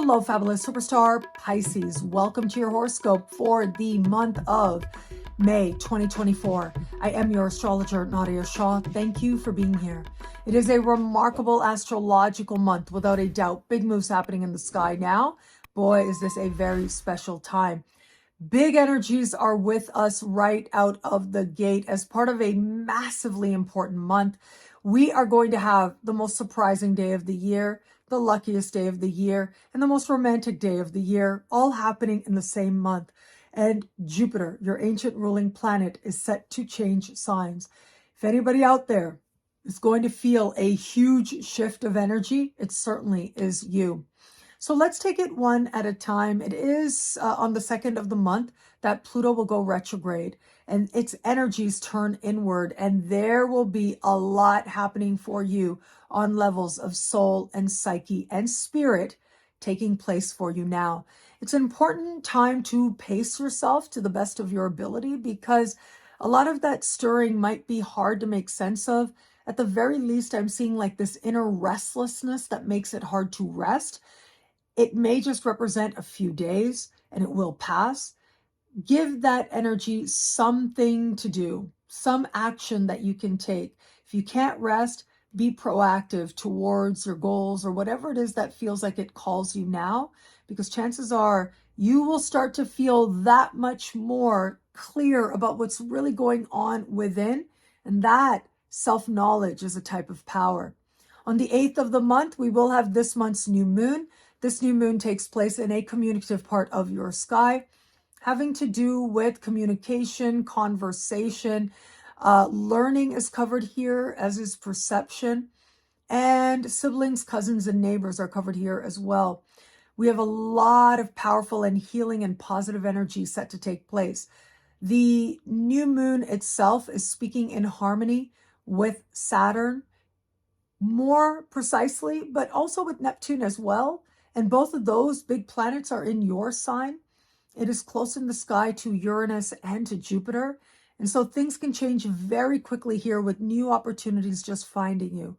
Hello, fabulous superstar Pisces. Welcome to your horoscope for the month of May 2024. I am your astrologer, Nadiya Shah. Thank you for being here. It is a remarkable astrological month, without a doubt. Big moves happening in the sky now. Boy, is this a very special time. Big energies are with us right out of the gate as part of a massively important month. We are going to have the most surprising day of the year, the luckiest day of the year, and the most romantic day of the year, all happening in the same month. And Jupiter, your ancient ruling planet, is set to change signs. If anybody out there is going to feel a huge shift of energy, it certainly is you. So let's take it one at a time. It is on the 2nd of the month that Pluto will go retrograde and its energies turn inward. And there will be a lot happening for you on levels of soul and psyche and spirit taking place for you now. It's an important time to pace yourself to the best of your ability, because a lot of that stirring might be hard to make sense of. At the very least, I'm seeing like this inner restlessness that makes it hard to rest. It may just represent a few days and it will pass. Give that energy something to do, some action that you can take. If you can't rest, be proactive towards your goals or whatever it is that feels like it calls you now, because chances are you will start to feel that much more clear about what's really going on within. And that self-knowledge is a type of power. On the 8th of the month, we will have this month's new moon. This new moon takes place in a communicative part of your sky, having to do with communication, conversation. Learning is covered here, as is perception. And siblings, cousins, and neighbors are covered here as well. We have a lot of powerful and healing and positive energy set to take place. The new moon itself is speaking in harmony with Saturn, more precisely, but also with Neptune as well. And both of those big planets are in your sign. It is close in the sky to Uranus and to Jupiter. And so things can change very quickly here, with new opportunities just finding you.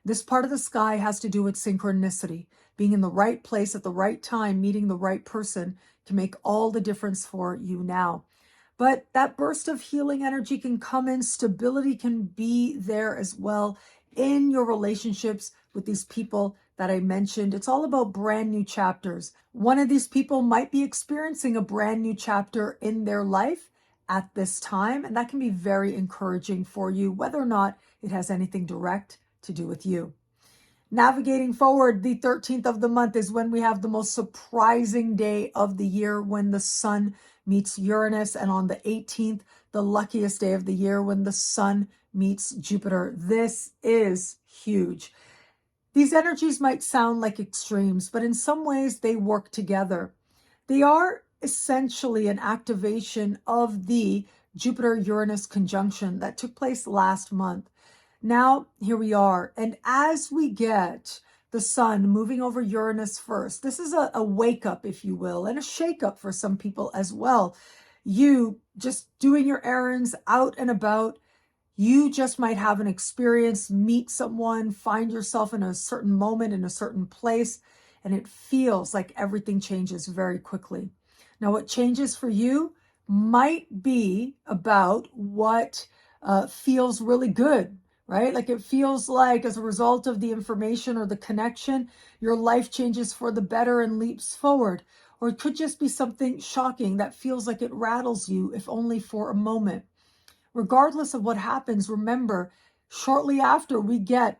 This part of the sky has to do with synchronicity. Being in the right place at the right time, meeting the right person, can make all the difference for you now. But that burst of healing energy can come in. Stability can be there as well in your relationships with these people that I mentioned. It's all about brand new chapters. One of these people might be experiencing a brand new chapter in their life at this time, and that can be very encouraging for you, whether or not it has anything direct to do with you. Navigating forward, the 13th of the month is when we have the most surprising day of the year, when the sun meets Uranus, and on the 18th, the luckiest day of the year, when the sun meets Jupiter. This is huge. These energies might sound like extremes, but in some ways they work together. They are essentially an activation of the Jupiter-Uranus conjunction that took place last month. Now, here we are. And as we get the sun moving over Uranus first, this is a wake up, if you will, and a shake up for some people as well. You just doing your errands, out and about, you just might have an experience, meet someone, find yourself in a certain moment, in a certain place, and it feels like everything changes very quickly. Now, what changes for you might be about what feels really good, right? Like it feels like as a result of the information or the connection, your life changes for the better and leaps forward. Or it could just be something shocking that feels like it rattles you, if only for a moment. Regardless of what happens, remember, shortly after we get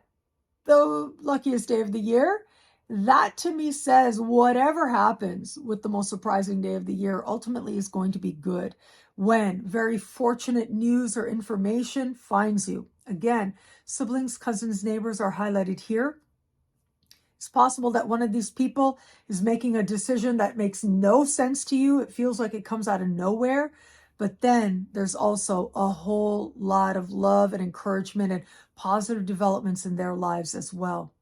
the luckiest day of the year, that to me says whatever happens with the most surprising day of the year ultimately is going to be good, when very fortunate news or information finds you. Again, siblings, cousins, neighbors are highlighted here. It's possible that one of these people is making a decision that makes no sense to you. It feels like it comes out of nowhere. But then there's also a whole lot of love and encouragement and positive developments in their lives as well.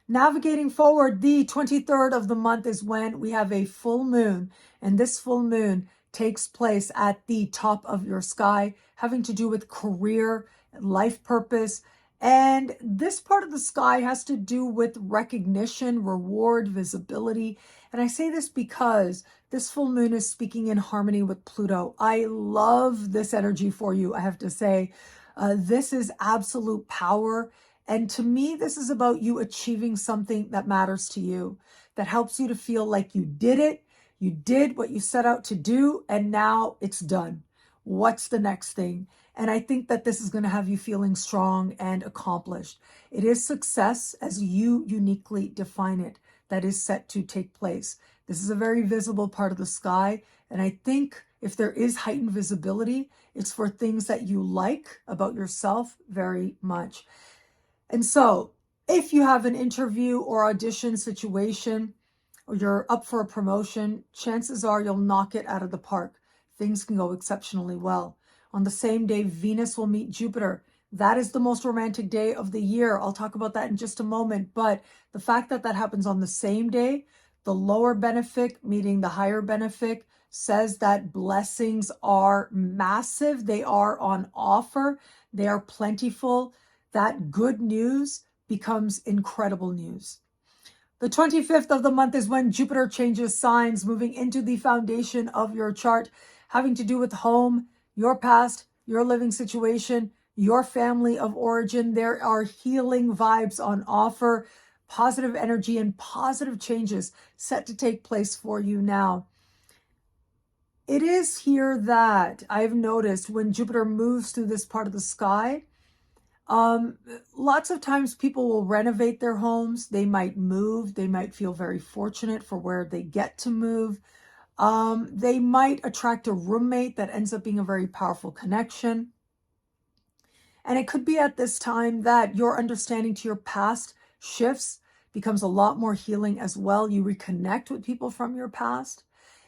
Navigating forward, the 23rd of the month is when we have a full moon. And this full moon takes place at the top of your sky, having to do with career, life purpose, And this part of the sky has to do with recognition, reward, visibility. And I say this because this full moon is speaking in harmony with Pluto. I love this energy for you, I have to say. This is absolute power. And to me, this is about you achieving something that matters to you, that helps you to feel like you did it. You did what you set out to do, and now it's done. What's the next thing? And I think that this is going to have you feeling strong and accomplished. It is success as you uniquely define it that is set to take place. This is a very visible part of the sky. And I think if there is heightened visibility, it's for things that you like about yourself very much. And so if you have an interview or audition situation, or you're up for a promotion, chances are you'll knock it out of the park. Things can go exceptionally well. On the same day, Venus will meet Jupiter. That is the most romantic day of the year. I'll talk about that in just a moment. But the fact that that happens on the same day, the lower benefic meeting the higher benefic, says that blessings are massive. They are on offer. They are plentiful. That good news becomes incredible news. The 25th of the month is when Jupiter changes signs, moving into the foundation of your chart, having to do with home, your past, your living situation, your family of origin. There are healing vibes on offer, positive energy and positive changes set to take place for you now. It is here that I've noticed when Jupiter moves through this part of the sky, lots of times people will renovate their homes. They might move. They might feel very fortunate for where they get to move. They might attract a roommate that ends up being a very powerful connection. And it could be at this time that your understanding to your past shifts, becomes a lot more healing as well. You reconnect with people from your past.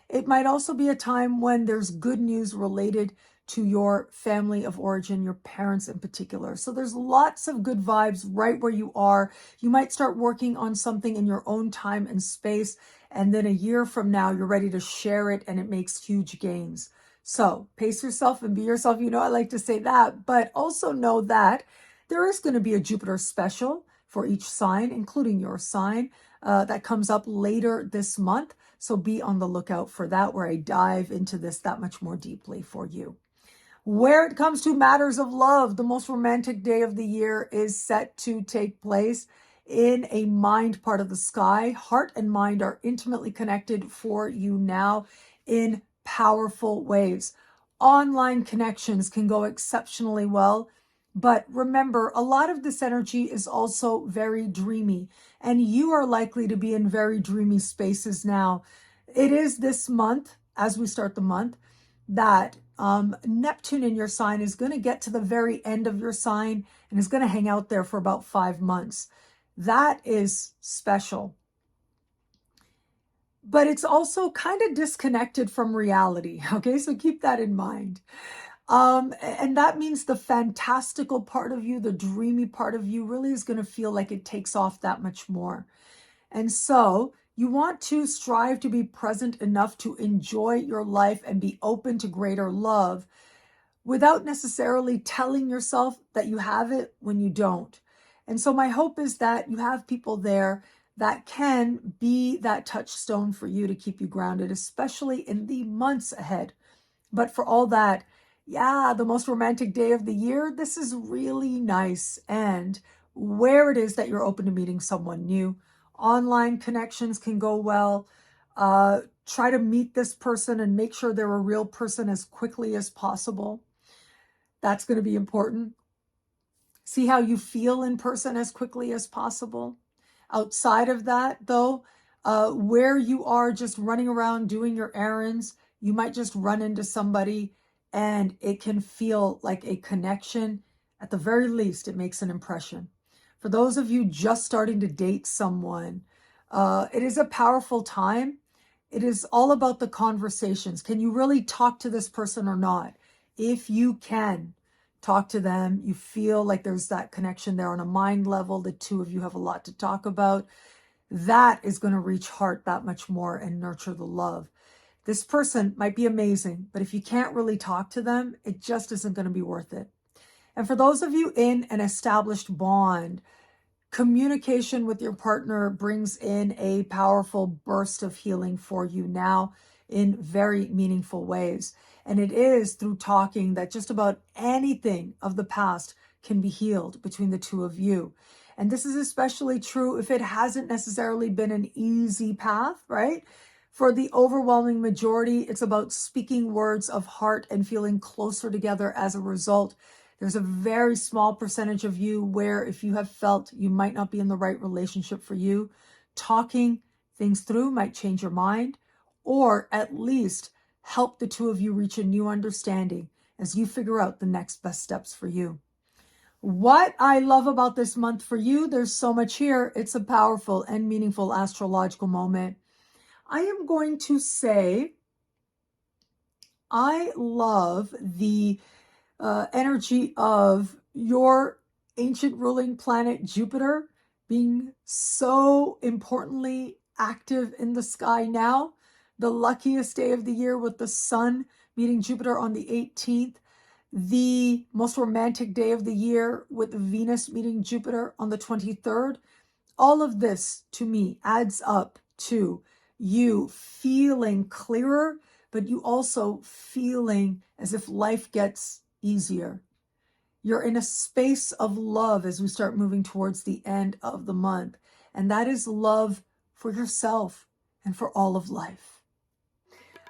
It might also be a time when there's good news related to your family of origin, your parents in particular. So there's lots of good vibes right where you are. You might start working on something in your own time and space, and then a year from now, you're ready to share it and it makes huge gains. So pace yourself and be yourself. You know, I like to say that, but also know that there is going to be a Jupiter special for each sign, including your sign, that comes up later this month. So be on the lookout for that, where I dive into this that much more deeply for you. Where it comes to matters of love, the most romantic day of the year is set to take place in a mind part of the sky. Heart and mind are intimately connected for you now in powerful ways. Online connections can go exceptionally well. But remember, a lot of this energy is also very dreamy, and you are likely to be in very dreamy spaces now. It is this month, as we start the month, that Neptune in your sign is going to get to the very end of your sign and is going to hang out there for about 5 months. That is special. But it's also kind of disconnected from reality. Okay, so keep that in mind. And that means the fantastical part of you, the dreamy part of you, really is going to feel like it takes off that much more. And so you want to strive to be present enough to enjoy your life and be open to greater love without necessarily telling yourself that you have it when you don't. And so my hope is that you have people there that can be that touchstone for you to keep you grounded, especially in the months ahead. But for all that, yeah, the most romantic day of the year, this is really nice. And where it is that you're open to meeting someone new, online connections can go well. Try to meet this person and make sure they're a real person as quickly as possible. That's going to be important. See how you feel in person as quickly as possible. Outside of that, though, where you are just running around doing your errands, you might just run into somebody and it can feel like a connection. At the very least, it makes an impression. For those of you just starting to date someone, it is a powerful time. It is all about the conversations. Can you really talk to this person or not? If you can talk to them, you feel like there's that connection there on a mind level, the two of you have a lot to talk about, that is going to reach heart that much more and nurture the love. This person might be amazing, but if you can't really talk to them, it just isn't going to be worth it. And for those of you in an established bond, communication with your partner brings in a powerful burst of healing for you now in very meaningful ways. And it is through talking that just about anything of the past can be healed between the two of you. And this is especially true if it hasn't necessarily been an easy path, right? For the overwhelming majority, it's about speaking words of heart and feeling closer together as a result. There's a very small percentage of you where if you have felt you might not be in the right relationship for you, talking things through might change your mind, or at least help the two of you reach a new understanding as you figure out the next best steps for you. What I love about this month for you, there's so much here. It's a powerful and meaningful astrological moment. I am going to say I love the energy of your ancient ruling planet Jupiter being so importantly active in the sky now. The luckiest day of the year with the sun meeting Jupiter on the 18th. The most romantic day of the year with Venus meeting Jupiter on the 23rd. All of this to me adds up to you feeling clearer, but you also feeling as if life gets easier. You're in a space of love as we start moving towards the end of the month. And that is love for yourself and for all of life.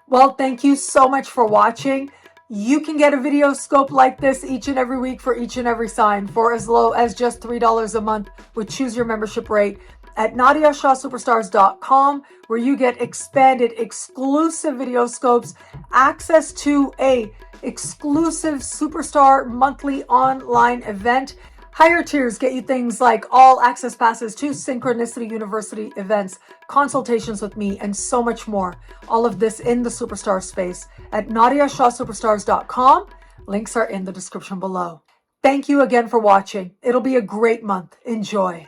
Well, thank you so much for watching. You can get a video scope like this each and every week for each and every sign for as low as just $3 a month with Choose Your Membership Rate at NadiyaShahSuperstars.com, where you get expanded exclusive video scopes, access to a exclusive Superstar monthly online event. Higher tiers get you things like all access passes to Synchronicity University events, consultations with me, and so much more. All of this in the Superstar space at NadiyaShahSuperstars.com. Links are in the description below. Thank you again for watching. It'll be a great month. Enjoy.